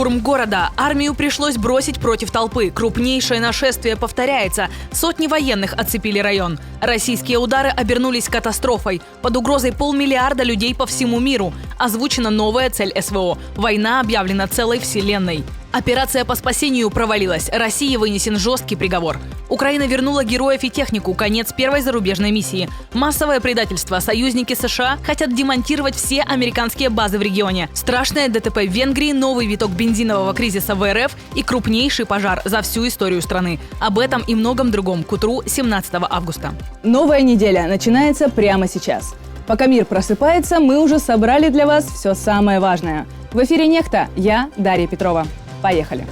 Штурм города. Армию пришлось бросить против толпы. Крупнейшее нашествие повторяется. Сотни военных оцепили район. Российские удары обернулись катастрофой. Под угрозой 500 миллиона людей по всему миру. Озвучена новая цель СВО. Война объявлена целой вселенной. Операция по спасению провалилась. России вынесен жесткий приговор. Украина вернула героев и технику. Конец первой зарубежной миссии. Массовое предательство. Союзники США хотят демонтировать все американские базы в регионе. Страшное ДТП в Венгрии, новый виток бензинового кризиса в РФ и крупнейший пожар за всю историю страны. Об этом и многом другом к утру 17 августа. Новая неделя начинается прямо сейчас. Пока мир просыпается, мы уже собрали для вас все самое важное. В эфире «Нехта». Я Дарья Петрова. Поехали.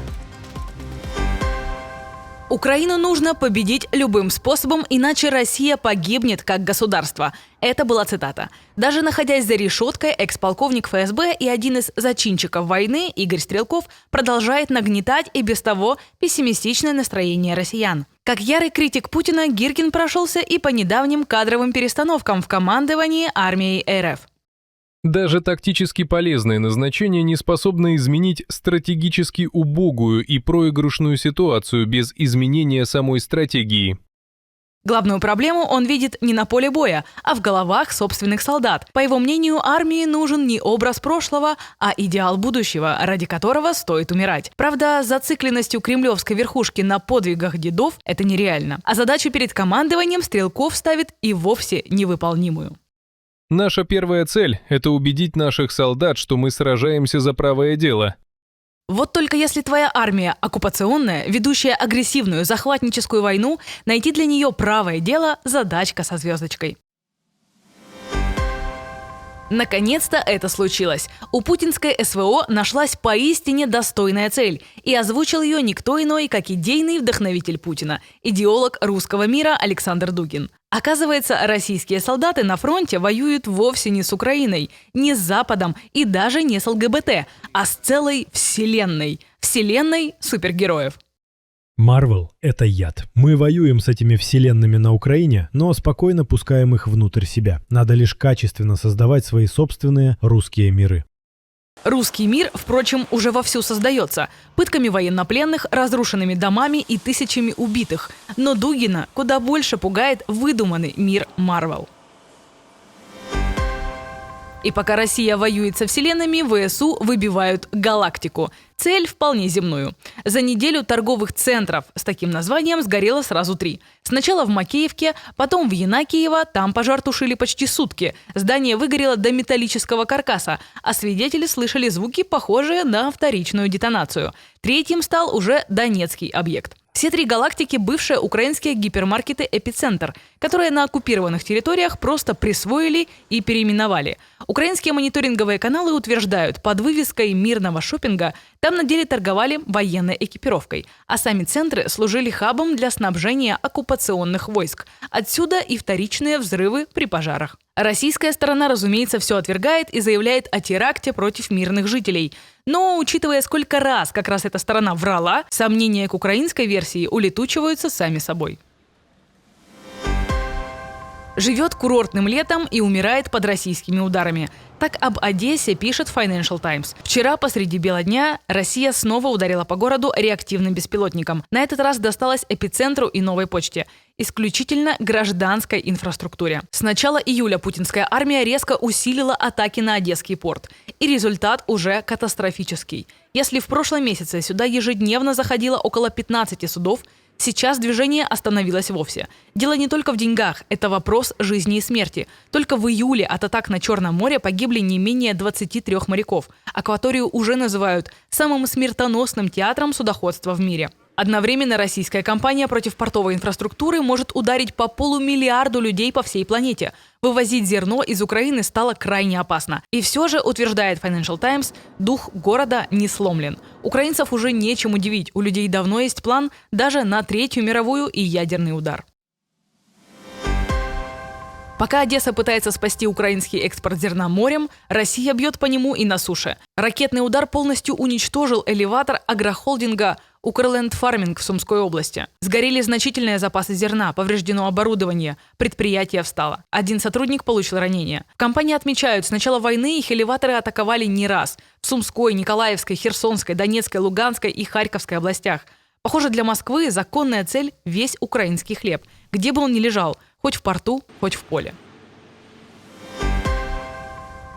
Украину нужно победить любым способом, иначе Россия погибнет как государство. Это была цитата. Даже находясь за решеткой, экс-полковник ФСБ и один из зачинщиков войны Игорь Стрелков продолжает нагнетать и без того пессимистичное настроение россиян. Как ярый критик Путина, Гиркин прошелся и по недавним кадровым перестановкам в командовании армией РФ. Даже тактически полезное назначение не способно изменить стратегически убогую и проигрышную ситуацию без изменения самой стратегии. Главную проблему он видит не на поле боя, а в головах собственных солдат. По его мнению, армии нужен не образ прошлого, а идеал будущего, ради которого стоит умирать. Правда, с зацикленностью кремлевской верхушки на подвигах дедов это нереально. А задачу перед командованием Стрелков ставит и вовсе невыполнимую. Наша первая цель – это убедить наших солдат, что мы сражаемся за правое дело. Вот только если твоя армия оккупационная, ведущая агрессивную захватническую войну, найти для нее правое дело – задачка со звездочкой. Наконец-то это случилось. У путинской СВО нашлась поистине достойная цель. И озвучил ее никто иной, как идейный вдохновитель Путина, идеолог русского мира Александр Дугин. Оказывается, российские солдаты на фронте воюют вовсе не с Украиной, не с Западом и даже не с ЛГБТ, а с целой вселенной. Вселенной супергероев. Марвел — это яд. Мы воюем с этими вселенными на Украине, но спокойно пускаем их внутрь себя. Надо лишь качественно создавать свои собственные русские миры. Русский мир, впрочем, уже вовсю создается. Пытками военнопленных, разрушенными домами и тысячами убитых. Но Дугина куда больше пугает выдуманный мир Марвел. И пока Россия воюет со вселенными, ВСУ выбивают галактику. Цель вполне земную. За неделю торговых центров с таким названием сгорело сразу 3. Сначала в Макеевке, потом в Янакиево, там пожар тушили почти сутки. Здание выгорело до металлического каркаса, а свидетели слышали звуки, похожие на вторичную детонацию. Третьим стал уже донецкий объект. Все 3 галактики – бывшие украинские гипермаркеты «Эпицентр», которые на оккупированных территориях просто присвоили и переименовали. Украинские мониторинговые каналы утверждают, под вывеской мирного шопинга там на деле торговали военной экипировкой, а сами центры служили хабом для снабжения оккупационных войск. Отсюда и вторичные взрывы при пожарах. Российская сторона, разумеется, все отвергает и заявляет о теракте против мирных жителей. Но, учитывая, сколько раз как раз эта сторона врала, сомнения к украинской версии улетучиваются сами собой. Живет курортным летом и умирает под российскими ударами. Так об Одессе пишет Financial Times. Вчера посреди бела дня Россия снова ударила по городу реактивным беспилотником. На этот раз досталось Эпицентру и Новой почте. Исключительно гражданской инфраструктуре. С начала июля путинская армия резко усилила атаки на Одесский порт. И результат уже катастрофический. Если в прошлом месяце сюда ежедневно заходило около 15 судов, сейчас движение остановилось вовсе. Дело не только в деньгах, это вопрос жизни и смерти. Только в июле от атак на Черном море погибли не менее 23 моряков. Акваторию уже называют самым смертоносным театром судоходства в мире. Одновременно российская кампания против портовой инфраструктуры может ударить по 500 миллиона людей по всей планете. Вывозить зерно из Украины стало крайне опасно. И все же, утверждает Financial Times, дух города не сломлен. Украинцев уже нечем удивить. У людей давно есть план даже на Третью мировую и ядерный удар. Пока Одесса пытается спасти украинский экспорт зерна морем, Россия бьет по нему и на суше. Ракетный удар полностью уничтожил элеватор агрохолдинга Укрленд Фарминг в Сумской области. Сгорели значительные запасы зерна, повреждено оборудование, предприятие встало. Один сотрудник получил ранение. В компании отмечают, с начала войны их элеваторы атаковали не раз. В Сумской, Николаевской, Херсонской, Донецкой, Луганской и Харьковской областях. Похоже, для Москвы законная цель – весь украинский хлеб, где бы он ни лежал, хоть в порту, хоть в поле.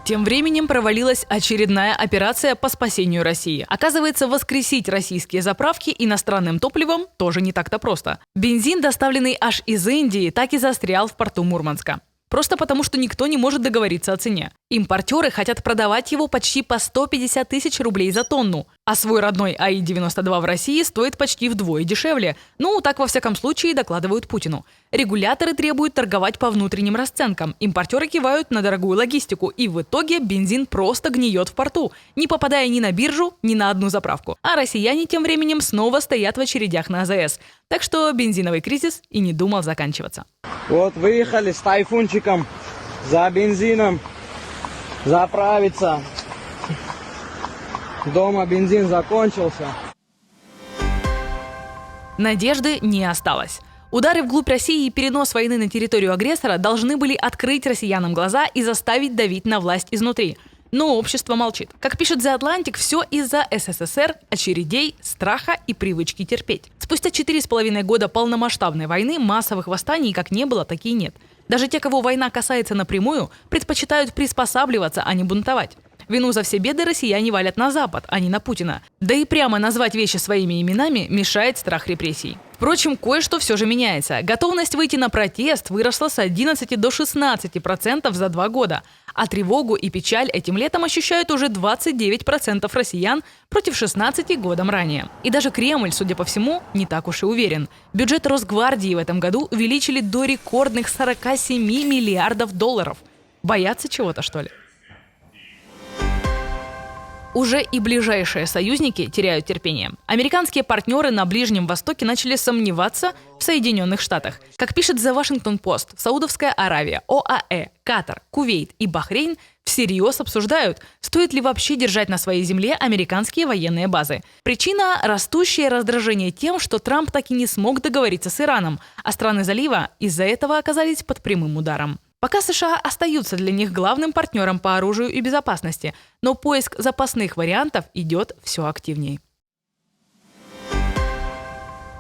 Тем временем провалилась очередная операция по спасению России. Оказывается, воскресить российские заправки иностранным топливом тоже не так-то просто. Бензин, доставленный аж из Индии, так и застрял в порту Мурманска. Просто потому, что никто не может договориться о цене. Импортеры хотят продавать его почти по 150 тысяч рублей за тонну, а свой родной АИ-92 в России стоит почти вдвое дешевле. Ну, так во всяком случае докладывают Путину. Регуляторы требуют торговать по внутренним расценкам, импортеры кивают на дорогую логистику, и в итоге бензин просто гниет в порту, не попадая ни на биржу, ни на одну заправку. А россияне тем временем снова стоят в очередях на АЗС. Так что бензиновый кризис и не думал заканчиваться. Вот выехали с тайфунчиком за бензином заправиться. Дома бензин закончился. Надежды не осталось. Удары вглубь России и перенос войны на территорию агрессора должны были открыть россиянам глаза и заставить давить на власть изнутри. Но общество молчит. Как пишет The Atlantic, все из-за СССР, очередей, страха и привычки терпеть. Спустя 4,5 года полномасштабной войны массовых восстаний как не было, так и нет. Даже те, кого война касается напрямую, предпочитают приспосабливаться, а не бунтовать. Вину за все беды россияне валят на Запад, а не на Путина. Да и прямо назвать вещи своими именами мешает страх репрессий. Впрочем, кое-что все же меняется. Готовность выйти на протест выросла с 11 до 16% за 2 года. А тревогу и печаль этим летом ощущают уже 29% россиян против 16% годом ранее. И даже Кремль, судя по всему, не так уж и уверен. Бюджет Росгвардии в этом году увеличили до рекордных 47 миллиардов долларов. Боятся чего-то, что ли? Уже и ближайшие союзники теряют терпение. Американские партнеры на Ближнем Востоке начали сомневаться в Соединенных Штатах. Как пишет The Washington Post, Саудовская Аравия, ОАЭ, Катар, Кувейт и Бахрейн всерьез обсуждают, стоит ли вообще держать на своей земле американские военные базы. Причина – растущее раздражение тем, что Трамп так и не смог договориться с Ираном, а страны залива из-за этого оказались под прямым ударом. Пока США остаются для них главным партнером по оружию и безопасности, но поиск запасных вариантов идет все активнее.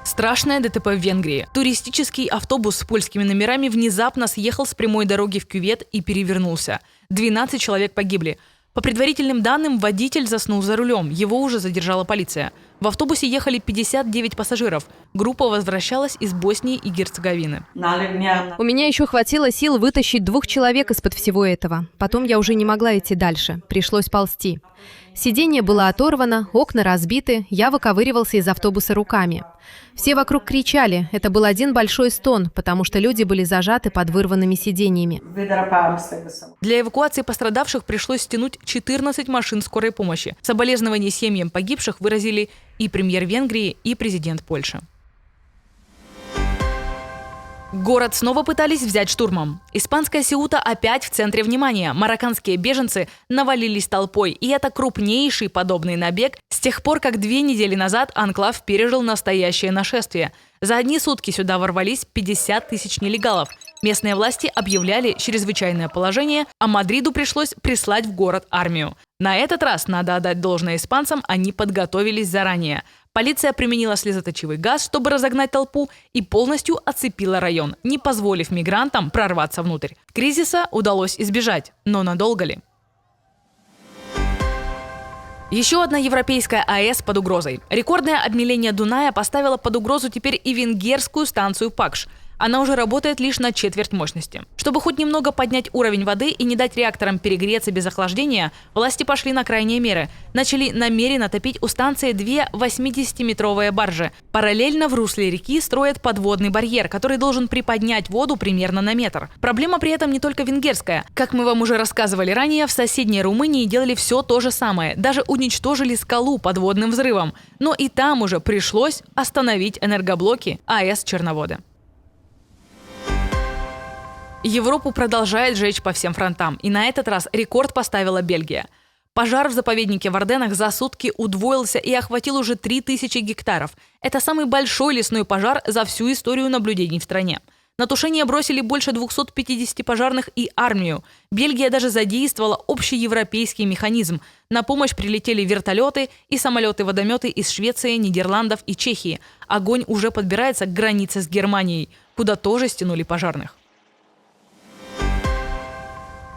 Страшное ДТП в Венгрии. Туристический автобус с польскими номерами внезапно съехал с прямой дороги в кювет и перевернулся. 12 человек погибли. По предварительным данным, водитель заснул за рулем. Его уже задержала полиция. В автобусе ехали 59 пассажиров. Группа возвращалась из Боснии и Герцеговины. У меня еще хватило сил вытащить 2 человек из-под всего этого. Потом я уже не могла идти дальше. Пришлось ползти. Сиденье было оторвано, окна разбиты, я выковыривался из автобуса руками. Все вокруг кричали, это был один большой стон, потому что люди были зажаты под вырванными сиденьями. Для эвакуации пострадавших пришлось стянуть 14 машин скорой помощи. Соболезнования семьям погибших выразили и премьер Венгрии, и президент Польши. Город снова пытались взять штурмом. Испанская Сеута опять в центре внимания. Марокканские беженцы навалились толпой, и это крупнейший подобный набег с тех пор, как 2 недели назад анклав пережил настоящее нашествие. За одни сутки сюда ворвались 50 тысяч нелегалов. Местные власти объявляли чрезвычайное положение, а Мадриду пришлось прислать в город армию. На этот раз, надо отдать должное испанцам, они подготовились заранее. Полиция применила слезоточивый газ, чтобы разогнать толпу, и полностью оцепила район, не позволив мигрантам прорваться внутрь. Кризиса удалось избежать, но надолго ли? Еще одна европейская АЭС под угрозой. Рекордное обмеление Дуная поставило под угрозу теперь и венгерскую станцию Пакш. Она уже работает лишь на четверть мощности. Чтобы хоть немного поднять уровень воды и не дать реакторам перегреться без охлаждения, власти пошли на крайние меры. Начали намеренно топить у станции 2 80-метровые баржи. Параллельно в русле реки строят подводный барьер, который должен приподнять воду примерно на метр. Проблема при этом не только венгерская. Как мы вам уже рассказывали ранее, в соседней Румынии делали все то же самое. Даже уничтожили скалу подводным взрывом. Но и там уже пришлось остановить энергоблоки АЭС «Черноводы». Европу продолжает жечь по всем фронтам, и на этот раз рекорд поставила Бельгия. Пожар в заповеднике в Арденнах за сутки удвоился и охватил уже 3000 гектаров. Это самый большой лесной пожар за всю историю наблюдений в стране. На тушение бросили больше 250 пожарных и армию. Бельгия даже задействовала общеевропейский механизм. На помощь прилетели вертолеты и самолеты-водометы из Швеции, Нидерландов и Чехии. Огонь уже подбирается к границе с Германией, куда тоже стянули пожарных.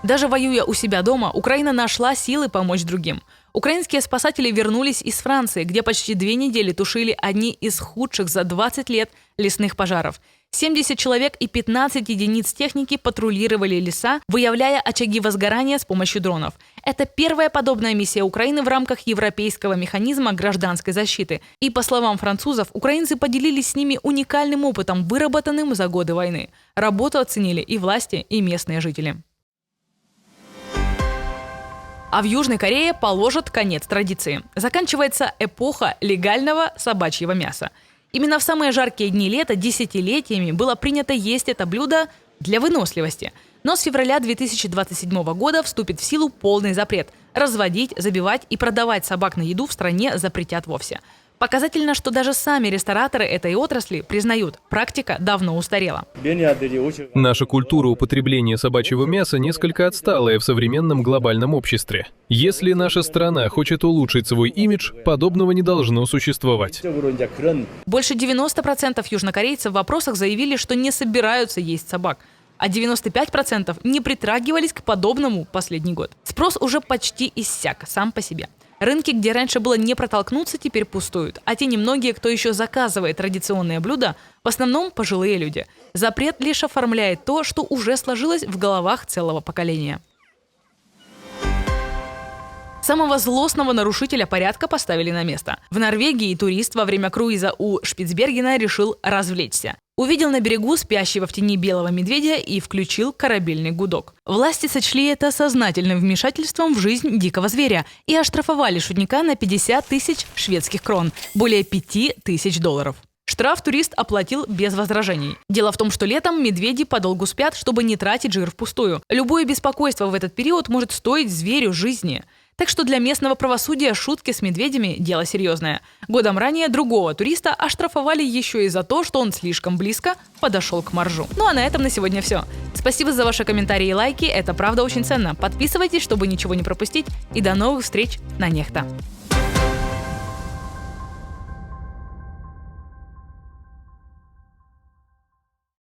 Даже воюя у себя дома, Украина нашла силы помочь другим. Украинские спасатели вернулись из Франции, где почти 2 недели тушили одни из худших за 20 лет лесных пожаров. 70 человек и 15 единиц техники патрулировали леса, выявляя очаги возгорания с помощью дронов. Это первая подобная миссия Украины в рамках европейского механизма гражданской защиты. И, по словам французов, украинцы поделились с ними уникальным опытом, выработанным за годы войны. Работу оценили и власти, и местные жители. А в Южной Корее положат конец традиции. Заканчивается эпоха легального собачьего мяса. Именно в самые жаркие дни лета десятилетиями было принято есть это блюдо для выносливости. Но с февраля 2027 года вступит в силу полный запрет. Разводить, забивать и продавать собак на еду в стране запретят вовсе. Показательно, что даже сами рестораторы этой отрасли признают, практика давно устарела. Наша культура употребления собачьего мяса несколько отсталая в современном глобальном обществе. Если наша страна хочет улучшить свой имидж, подобного не должно существовать. Больше 90% южнокорейцев в вопросах заявили, что не собираются есть собак. А 95% не притрагивались к подобному последний год. Спрос уже почти иссяк сам по себе. Рынки, где раньше было не протолкнуться, теперь пустуют. А те немногие, кто еще заказывает традиционные блюда, в основном пожилые люди. Запрет лишь оформляет то, что уже сложилось в головах целого поколения. Самого злостного нарушителя порядка поставили на место. В Норвегии турист во время круиза у Шпицбергена решил развлечься. Увидел на берегу спящего в тени белого медведя и включил корабельный гудок. Власти сочли это сознательным вмешательством в жизнь дикого зверя и оштрафовали шутника на 50 тысяч шведских крон, более $5000. Штраф турист оплатил без возражений. Дело в том, что летом медведи подолгу спят, чтобы не тратить жир впустую. Любое беспокойство в этот период может стоить зверю жизни. Так что для местного правосудия шутки с медведями – дело серьезное. Годом ранее другого туриста оштрафовали еще и за то, что он слишком близко подошел к моржу. Ну а на этом на сегодня все. Спасибо за ваши комментарии и лайки, это правда очень ценно. Подписывайтесь, чтобы ничего не пропустить. И до новых встреч на Нехта.